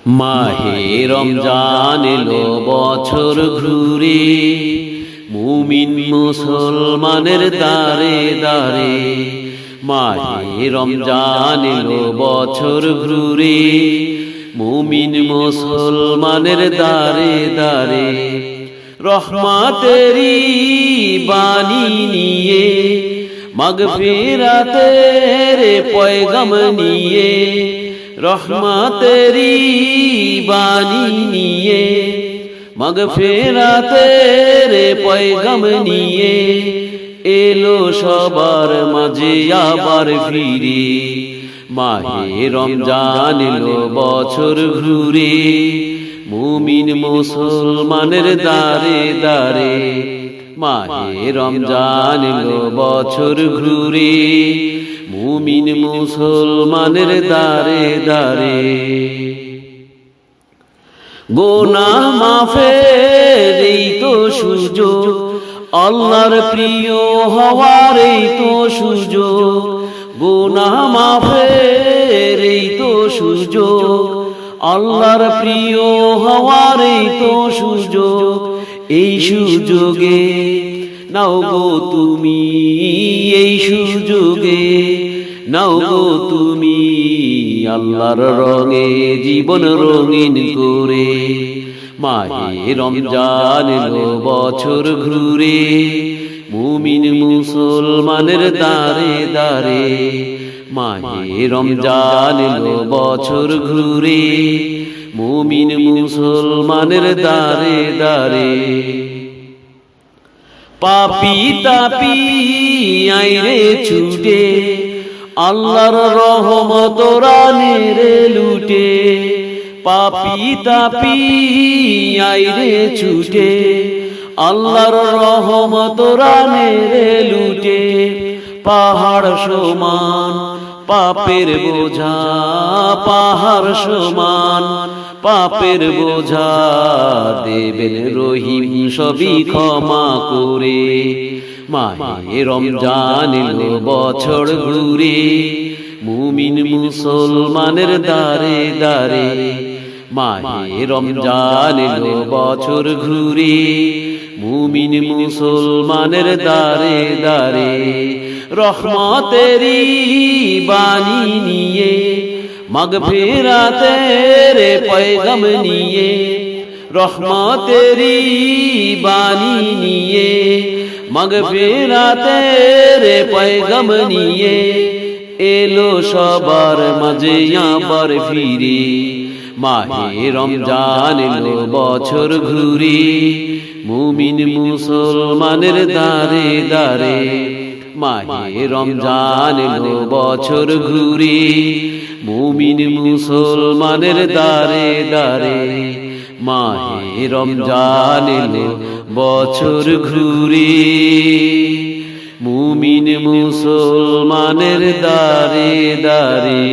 মাহে রমজান এলো বছর ঘুরে, মুমিন মুসলমানের দারে দারে। মাহে রমজান এলো বছর ঘুরে, মুমিন মুসলমানের দারে দারে। রহমতেরি বাণী নিয়ে, মাগফিরাতের পয়গাম নিয়ে, রহমতেরি বাণী নিয়ে, মাগফিরাতের পয়গাম নিয়ে, এলো সবার মাঝে আবার ফিরে। মাহে রমজান এলো বছর ঘুরে, মুমিন মুসলমানের দারে দারে। মাহে রমজান এলো বছর ঘুরে, মুমিন মুসলমানের দারে দারে। গুনাহ মাফের এই তো সুযোগ, আল্লাহর প্রিয় হওয়ার এই তো সুযোগ। গুনাহ মাফের এই তো সুযোগ, আল্লাহর প্রিয় হওয়ার এই তো সুযোগ। এই সুযোগে নাও গো তুমি, এই সুযোগে নাও গো তুমি, আল্লাহর রঙে জীবন রঙিন করে। মাহে রমজান এলো বছর ঘুরে, মুমিন মুসলমানের দারে দারে। মাহে রমজান এলো বছর ঘুরে, মুমিন মুসলমানের দারে দারে। পাপী তাপী আইরে ছুটে, আল্লাহর রহমত রানে লুটে। পাপী তাপী আইরে ছুটে, আল্লাহর রহমত রানে লুটে। পাহাড় সমান পাপের বোঝা, পাহাড় সমান পাপের বোঝা, দেবেন রহিম সবই ক্ষমা করে। মাহে রমজান এলো বছর ঘুরে, মুমিন মুসলমানের দারে দারে। মাহে রমজান এলো বছর ঘুরে, মুমিন মুসলমানের দারে দারে। রহমতেরি বাণী নিয়ে, মাগফিরাতের পয়গাম নিয়ে, রহমতেরি বাণী নিয়ে, মাগফিরাতের পয়গাম নিয়ে, এলো সবার মাঝে আবার ফিরে। মাহে রমজান এলো বছর ঘুরে, মুমিন মুসলমানের দারে দারে। মাহে রমজান এলো বছর ঘুরে, মুমিন মুসলমানের দারে দারে। মাহে রমজান এলো বছর ঘুরে, মুমিন মুসলমানের দারে দারে।